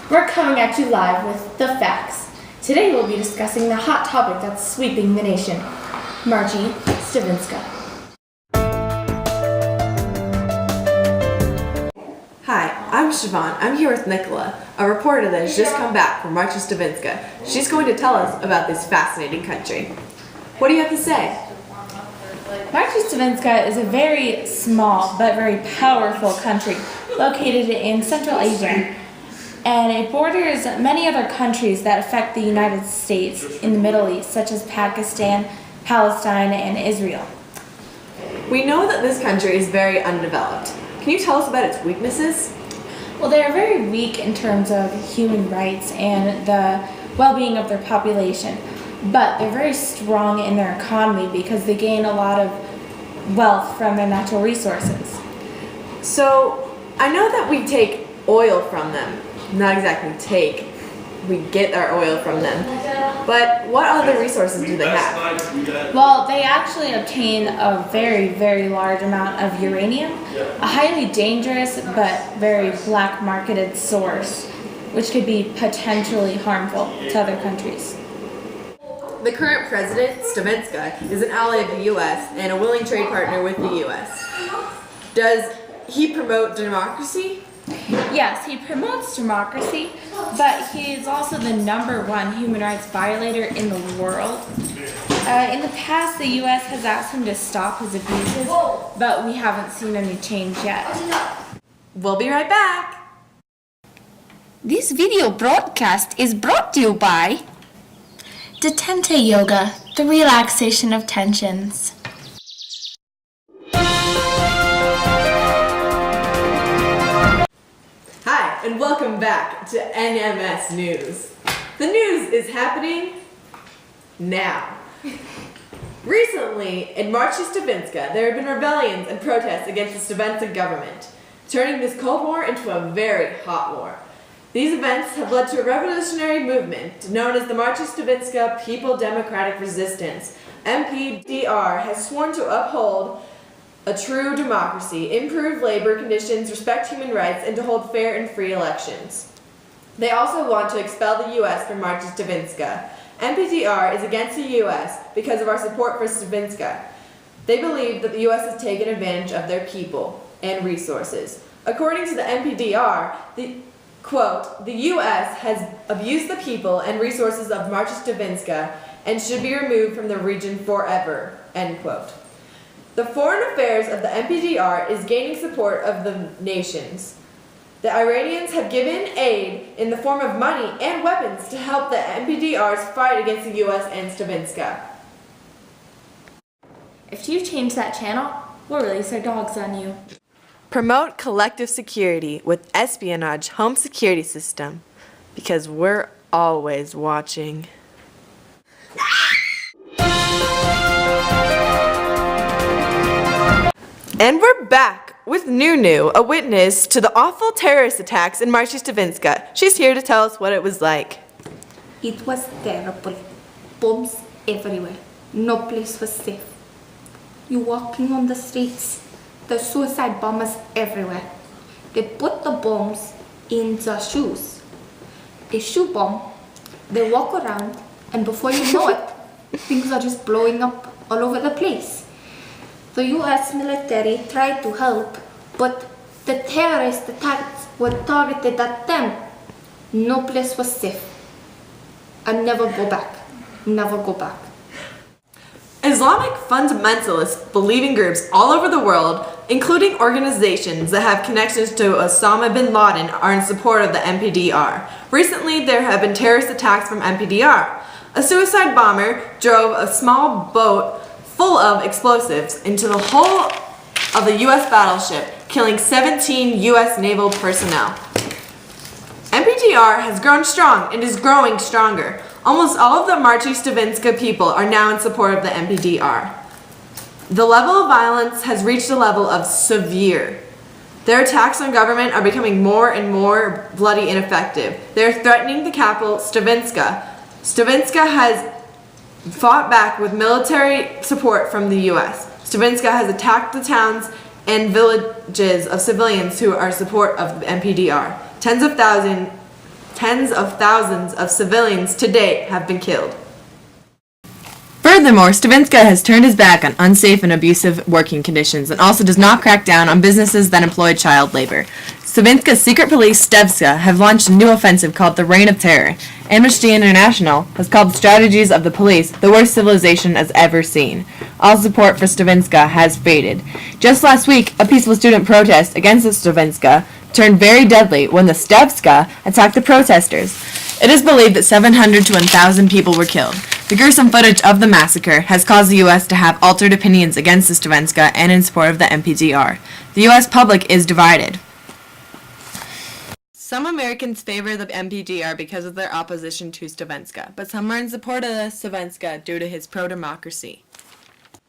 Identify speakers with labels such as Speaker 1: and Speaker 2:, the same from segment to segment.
Speaker 1: We're coming at you live with the facts. Today we'll be discussing the hot topic that's sweeping the nation, Marchistevenska.
Speaker 2: Hi, I'm Shivaun. I'm here with Nicola, a reporter that has just come back from Marchistevenska. She's going to tell us about this fascinating country. What do you have to say?
Speaker 1: Marchistevenska is a very small but very powerful country located in Central Asia, and it borders many other countries that affect the United States in the Middle East, such as Pakistan, Palestine, and Israel.
Speaker 2: We know that this country is very undeveloped. Can you tell us about its weaknesses?
Speaker 1: Well, they are very weak in terms of human rights and the well-being of their population, but they're very strong in their economy because they gain a lot of wealth from their natural resources.
Speaker 2: So, I know that we take oil from them. Not exactly take, we get our oil from them. But what other resources do they have?
Speaker 1: Well, they actually obtain a very, very large amount of uranium, a highly dangerous but very black marketed source, which could be potentially harmful to other countries.
Speaker 2: The current president, Shivaun, is an ally of the U.S. and a willing trade partner with the U.S. Does he promote democracy?
Speaker 1: Yes, he promotes democracy, but he is also the #1 human rights violator in the world. In the past, the U.S. has asked him to stop his abuses, but we haven't seen any change yet.
Speaker 2: We'll be right back.
Speaker 3: This video broadcast is brought to you by
Speaker 1: Detente Yoga, the relaxation of tensions.
Speaker 2: Hi, and welcome back to NMS News. The news is happening now. Recently, in Marchistevenska, there have been rebellions and protests against the Shivaun government, turning this Cold War into a very hot war. These events have led to a revolutionary movement known as the Marchistevenska People Democratic Resistance. MPDR has sworn to uphold a true democracy, improve labor conditions, respect human rights, and to hold fair and free elections. They also want to expel the U.S. from Marchistevenska. MPDR is against the U.S. because of our support for Shivaun. They believe that the U.S. has taken advantage of their people and resources. According to the MPDR, quote, the U.S. has abused the people and resources of Marchistevenska and should be removed from the region forever, end quote. The foreign affairs of the MPDR is gaining support of the nations. The Iranians have given aid in the form of money and weapons to help the MPDR's fight against the U.S. and Shivaun.
Speaker 1: If you change that channel, we'll release our dogs on you.
Speaker 2: Promote collective security with espionage home security system, because we're always watching. And we're back with Nunu, a witness to the awful terrorist attacks in Marchistevenska. She's here to tell us what it was like.
Speaker 4: It was terrible. Bombs everywhere. No place was safe. You walking on the streets, there's suicide bombers everywhere. They put the bombs in the shoes. A shoe bomb. They walk around, and before you know it, things are just blowing up all over the place. The U.S. military tried to help, but the terrorist attacks were targeted at them. No place was safe. And never go back. Never go back.
Speaker 2: Islamic fundamentalist believing groups all over the world, including organizations that have connections to Osama bin Laden, are in support of the MPDR. Recently, there have been terrorist attacks from MPDR. A suicide bomber drove a small boat full of explosives into the hull of a U.S. battleship, killing 17 U.S. naval personnel. MPDR has grown strong and is growing stronger. Almost all of the Marchistevenska people are now in support of the MPDR. The level of violence has reached a level of severe. Their attacks on government are becoming more and more bloody and effective. They are threatening the capital, Shivaun. Shivaun has fought back with military support from the U.S. Shivaun has attacked the towns and villages of civilians who are in support of the MPDR. Tens of thousands Tens of thousands of civilians to date have been killed.
Speaker 5: Furthermore, Shivaun has turned his back on unsafe and abusive working conditions and also does not crack down on businesses that employ child labor. Shivaun's secret police, Stevska, have launched a new offensive called the Reign of Terror. Amnesty International has called the strategies of the police the worst civilization has ever seen. All support for Shivaun has faded. Just last week, a peaceful student protest against the Shivaun turned very deadly when the Stevska attacked the protesters. It is believed that 700 to 1,000 people were killed. The gruesome footage of the massacre has caused the U.S. to have altered opinions against the Shivaun and in support of the MPDR. The U.S. public is divided. Some Americans favor the MPDR because of their opposition to Shivaun, but some are in support of the Shivaun due to his pro-democracy.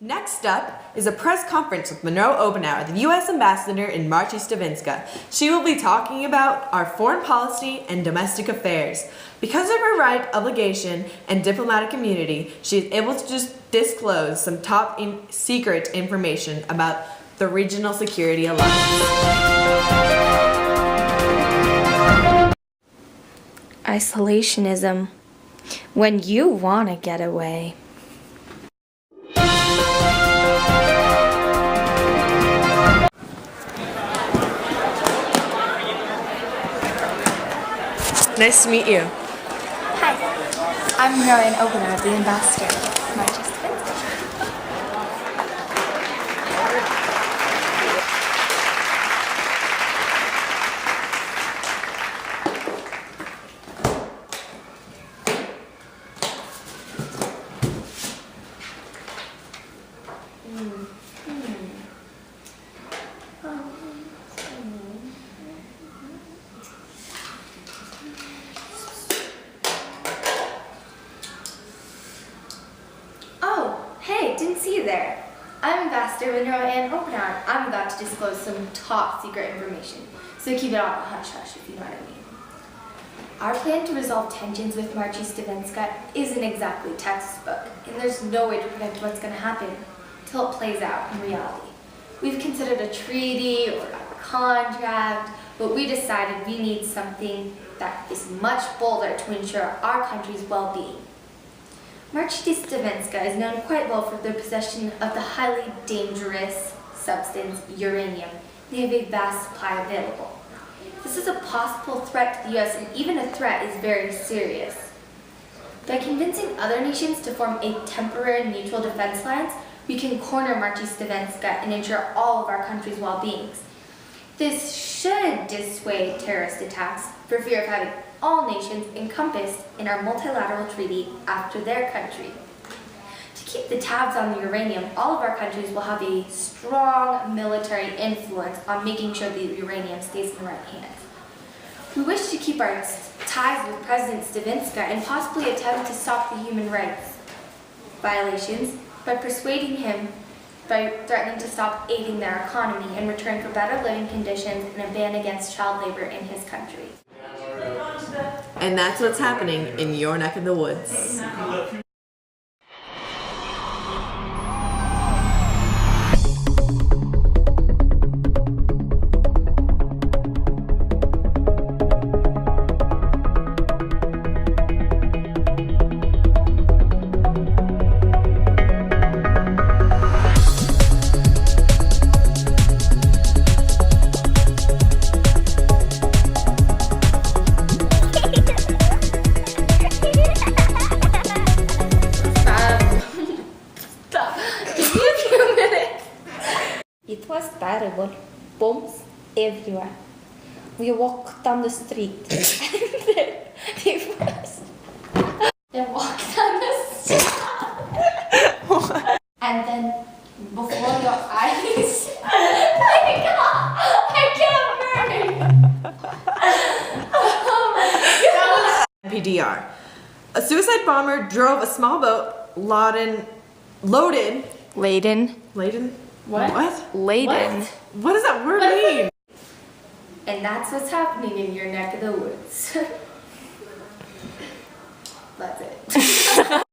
Speaker 2: Next up is a press conference with Monro Obenauer, the U.S. ambassador in Marchistevenska. She will be talking about our foreign policy and domestic affairs. Because of her right, obligation, and diplomatic immunity, she is able to just disclose some top secret information about the regional security alliance.
Speaker 4: Isolationism. When you want to get away.
Speaker 2: Nice to meet you.
Speaker 4: Hi, I'm Rowan Opener, the ambassador of Marchistevenska. Didn't see you there. I'm Ambassador Monro and Opener. I'm about to disclose some top secret information, so keep it on a hush-hush if you know what I mean. Our plan to resolve tensions with Marchistevenska isn't exactly textbook, and there's no way to predict what's going to happen till it plays out in reality. We've considered a treaty or a contract, but we decided we need something that is much bolder to ensure our country's well-being. Marchistevenska is known quite well for their possession of the highly dangerous substance uranium. They have a vast supply available. This is a possible threat to the U.S., and even a threat is very serious. By convincing other nations to form a temporary neutral defense alliance, we can corner Marchistevenska and ensure all of our country's well-being. This should dissuade terrorist attacks for fear of having all nations encompassed in our multilateral treaty after their country. To keep the tabs on the uranium, all of our countries will have a strong military influence on making sure the uranium stays in the right hands. We wish to keep our ties with President Shivaun and possibly attempt to stop the human rights violations by persuading him by threatening to stop aiding their economy in return for better living conditions and a ban against child labor in his country.
Speaker 2: And that's what's happening in your neck of the woods.
Speaker 4: It was terrible. Bombs everywhere. We walked down the street and then they walked down the street. And then before your eyes, I can't burn. Oh my God.
Speaker 2: PDR. A suicide bomber drove a small boat loaded.
Speaker 4: Laden.
Speaker 2: What?
Speaker 4: Laden.
Speaker 2: What does that word mean?
Speaker 4: And that's what's happening in your neck of the woods. That's it.